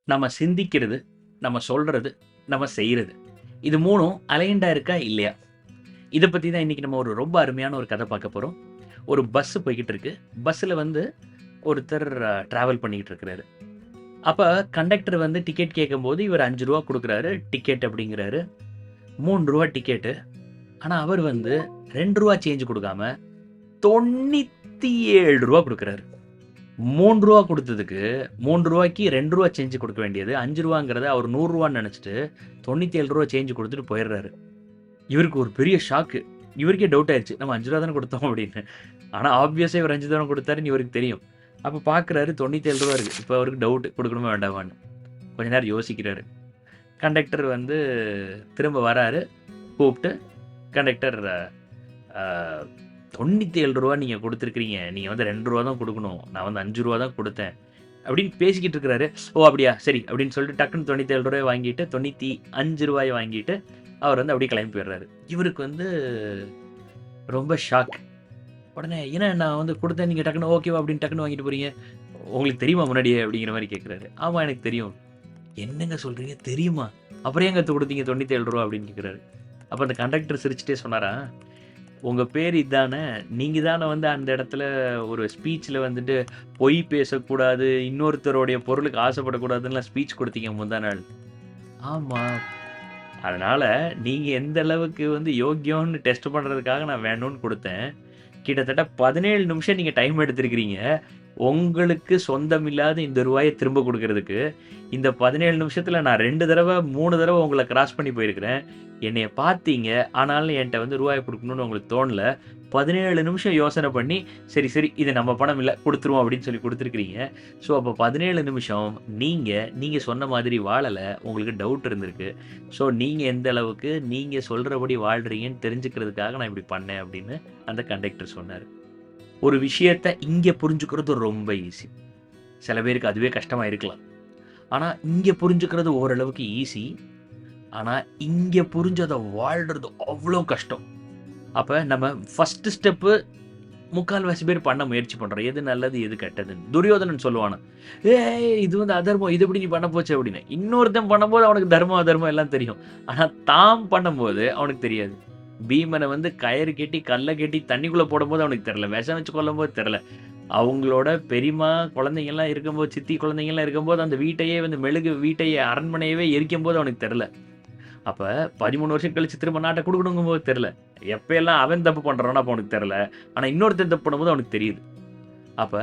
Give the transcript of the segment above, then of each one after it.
நம்ம சிந்திக்கிறது, நம்ம சொல்றது, நம்ம செய்றது. இது 3ம் அலைன்டா இருக்கா? இல்லையா? இத பத்தி தான் இன்னைக்கு நம்ம ஒரு ரொம்ப அருமையான ஒரு கதை பார்க்க போறோம். ஒரு பஸ் போய்க்கிட்டு இருக்கு. பஸ்ஸுல வந்து ஒருத்தர் டிராவல் பண்ணிக்கிட்டு இருக்கிறாரு. அப்ப கண்டக்டர் வந்து டிக்கெட் கேட்கும்போது இவர் ரூ. 5 குடுக்குறாரு. டிக்கெட் அப்படிங்கிறாரு. ரூ. 3 டிக்கெட்டு. ஆனா அவர் வந்து ரூ. 2 சேஞ்ச் குடுக்காம ரூ. 97 குடுக்குறாரு. ரூ. 3 குடுத்ததுக்கு ரூ. 3க்கு ரூ. 2 சேஞ்ச் குடுக்க வேண்டியது ரூ. 5ங்கிறத அவர் ரூ. 100ன்னு நெனச்சுட்டு ரூ. 97 சேஞ்ச் குடுத்துட்டு போயிடுறாரு. இவருக்கு ஒரு பெரிய ஷாக்கு. இவருக்கே டவுட் ஆயிருச்சு. நம்ம ரூ. 5 தானே குடுத்தோம் அப்படின்னு. ஆனா ஆப்வியஸா இவர் 5 தானே குடுத்தாருன்னு இவருக்கு தெரியும். அப்ப பார்க்குறாரு ரூ. 97 இருக்கு. இப்ப அவருக்கு டவுட் குடுக்கணுமா வேண்டாமான்னு. கொஞ்ச நேரம் யோசிக்கிறாரு. கண்டக்டர் வந்து திரும்ப வராரு. கூப்ட்டு கண்டக்டர் ஆ ரூ. 97 நீங்க குடுத்துருக்கிறீங்க. நீங்க வந்து ரூ. 2 தான் குடுக்கணும். நான் வந்து ரூ. 5 தான் குடுத்தேன். அப்படின்னு பேசிக்கிட்டு இருக்கிறாரு. "ஓ! அப்படியா? சரி." அப்படின்னு சொல்லிட்டு டக்குனு ரூ. 97 வாங்கிட்டு, ரூ. 95 வாங்கிட்டு, அவர் வந்து அப்படியே கிளம்பி போயிடுறாரு. இவருக்கு வந்து ரொம்ப ஷாக். உடனே, "என்ன நான் வந்து குடுத்தேன், நீங்க டக்குனு ஓகேவா அப்படின்னு டக்குனு வாங்கிட்டு போறீங்க? உங்களுக்கு தெரியுமா முன்னாடியே?" அப்படிங்கிற மாரி கேட்கிறாரு. "ஆமா, எனக்கு தெரியும்." "என்னங்க சொல்றீங்க? தெரியுமா? அப்புறம் ஏங்க குடுத்தீங்க ரூ. 97 அப்படின்னு கேட்கிறாரு. அப்ப அந்த கண்டக்டர் சிரிச்சுட்டே சொன்னாராம், "உங்க பேரு இதானே? நீங்க தானே வந்து அந்த இடத்துல ஒரு ஸ்பீச்ல வந்துட்டு பொய் பேசக்கூடாது, இன்னொருத்தருடைய பொருளுக்கு ஆசைப்படக்கூடாதுன்னுலாம் ஸ்பீச் குடுத்தீங்க முந்தா நாள்." "ஆமா." "அதனால நீங்க எந்த அளவுக்கு வந்து யோக்கியம்னு டெஸ்ட் பண்றதுக்காக நான் வேணும்னு குடுத்தேன். கிட்டத்தட்ட 17 நிமிஷம் நீங்க டைம் எடுத்திருக்கிறீங்க. உங்களுக்கு சொந்தமில்லாத இந்த ரூவாய திரும்ப குடுக்குறதுக்கு. இந்த 17 நிமிஷத்துல நான் 2 தடவ, 3 தடவ உங்கள கிராஸ் பண்ணி போயிருக்கிறேன். என்னைய பார்த்தீங்க. ஆனாலும் என்ட்ட வந்து ரூவாய குடுக்கணும்னு உங்களுக்கு தோணல. 17 நிமிஷம் யோசனை பண்ணி, சரி, சரி இது நம்ம பணம் இல்ல குடுத்துருவோம் அப்படின்னு சொல்லி குடுத்துருக்கிறீங்க. ஸோ அப்ப 17 நிமிஷம் நீங்க, நீங்க சொன்ன மாதிரி வாழல. உங்களுக்கு டவுட் இருந்திருக்கு. ஸோ நீங்க எந்த அளவுக்கு நீங்க சொல்றபடி வாழ்றீங்கன்னு தெரிஞ்சுக்கிறதுக்காக நான் இப்படி பண்ணேன்." அப்படின்னு அந்த கண்டக்டர் சொன்னாரு. ஒரு விஷயத்த இங்க புரிஞ்சுக்கிறது ரொம்ப ஈஸி. சில பேருக்கு அதுவே கஷ்டமா இருக்கலாம். ஆனா, இங்க புரிஞ்சுக்கிறது ஓரளவுக்கு ஈஸி. ஆனா, இங்க புரிஞ்சு அத வாழ்றது அவ்ளோ கஷ்டம். அப்ப நம்ம ஃபர்ஸ்ட் ஸ்டெப்பு முக்கால்வாசி பேர் பண்ண முயற்சி பண்றோம். எது நல்லது, எது கெட்டதுன்னு. துரியோதனன் சொல்லுவானாம், "ஏய் இது வந்து அதர்மம். இது எப்படி நீ பண்ண போச்சு?" அப்படின்னு. இன்னொருத்தன் பண்ணும்போது அவனுக்கு தர்மம், அதர்மம் எல்லாம் தெரியும். ஆனா, தான் பண்ணும்போது அவனுக்கு தெரியாது. பீமன வந்து கயிறு கட்டி, கல்ல கட்டி தண்ணிக்குள்ள போடும்போது அவனுக்கு தெரியல. விஷம் வச்சு கொல்லும்போது தெரியல. அவங்களோட பெரியம்மா குழந்தைங்கலாம் இருக்கும்போது, சித்தி குழந்தைங்கலாம் இருக்கும்போது, அந்த வீட்டையே வந்து மெழுகு வீட்டைய அரண்மனையவே எரிக்கும்போது அவனுக்கு தெரியல. அப்ப 13 வருஷம் கழிச்சு திரும்ப நாட்ட குடுக்கணுங்கும்போது தெரியல. எப்பயெல்லாம் அவன் தப்பு பண்றானோ அப்ப அவனுக்கு தெரியல. ஆனா இன்னொருத்தன் தப்பு பண்ணும்போது அவனுக்கு தெரியுது. அப்ப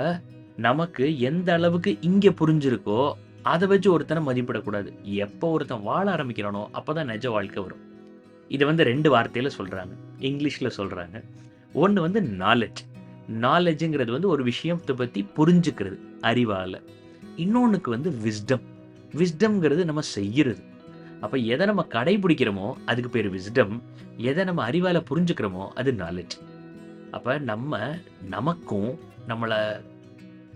நமக்கு எந்த அளவுக்கு இங்க புரிஞ்சிருக்கோ, அத வச்சு ஒருத்தன மதிப்பிடக்கூடாது. எப்போ ஒருத்தன் வாழ ஆரம்பிக்கிறானோ, அப்பதான் நிஜ வாழ்க்கை வரும். இத வந்து 2 வார்த்தையில சொல்றாங்க. இங்கிலீஷ்ல சொல்றாங்க. ஒண்ணு வந்து நாலெட்ஜ். நாலெட்ஜ்ங்கிறது வந்து ஒரு விஷயத்த பத்தி புரிஞ்சுக்கிறது, அறிவால. இன்னொன்னுக்கு வந்து விஸ்டம். விஸ்டம்ங்கிறது நம்ம செய்யிறது. அப்ப எத நம்ம கடைபிடிக்கிறோமோ, அதுக்கு பேரு விஸ்டம். எத நம்ம அறிவால புரிஞ்சுக்கிறோமோ, அது நாலெட்ஜ். அப்ப நம்ம நமக்கும், நம்மள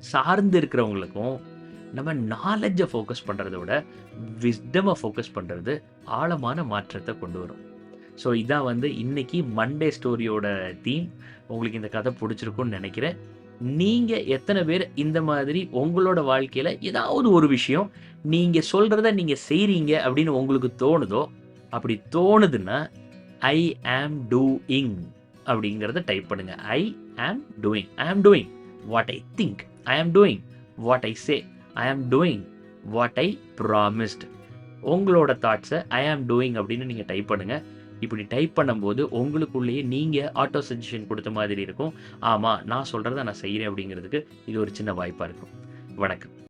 சார்ந்து இருக்கிறவங்களுக்கும், நம்ம நாலெட்ஜ ஃபோக்கஸ் பண்றத விட, விஸ்டம ஃபோக்கஸ் பண்றது ஆழமான மாற்றத்த கொண்டு வரும். ஸோ இதான் வந்து இன்னைக்கு மண்டே ஸ்டோரியோட தீம். உங்களுக்கு இந்த கதை புடிச்சிருக்கும்னு நெனைக்கிறேன். நீங்க எத்தன பேர் இந்த மாதிரி உங்களோட வாழ்க்கையில ஏதாவது ஒரு விஷயம், நீங்க சொல்றத நீங்க செய்றீங்க அப்படின்னு உங்களுக்கு தோணுதோ, அப்படி தோணுதுன்னா, "ஐ ஆம் டூயிங்" அப்படிங்கிறத டைப் பண்ணுங்க. ஐ ஆம் டூயிங். ஐ ஆம் டூயிங் வாட் ஐ திங்க். ஐ ஆம் டூயிங் வாட் ஐ சே. ஐ ஆம் டூயிங் வாட் ஐ ப்ராமிஸ்ட். உங்களோட தாட்ஸ ஐ ஆம் டூயிங் அப்படின்னு நீங்க டைப் பண்ணுங்க. இப்படி டைப் பண்ணும்போது உங்களுக்குள்ளேயே நீங்க ஆட்டோ சஜஷன் குடுத்த மாதிரி இருக்கும். ஆமா, நான் சொல்றத நான் செய்றேன் அப்படிங்கிறதுக்கு இது ஒரு சின்ன வாய்ப்பா இருக்கும். வணக்கம்.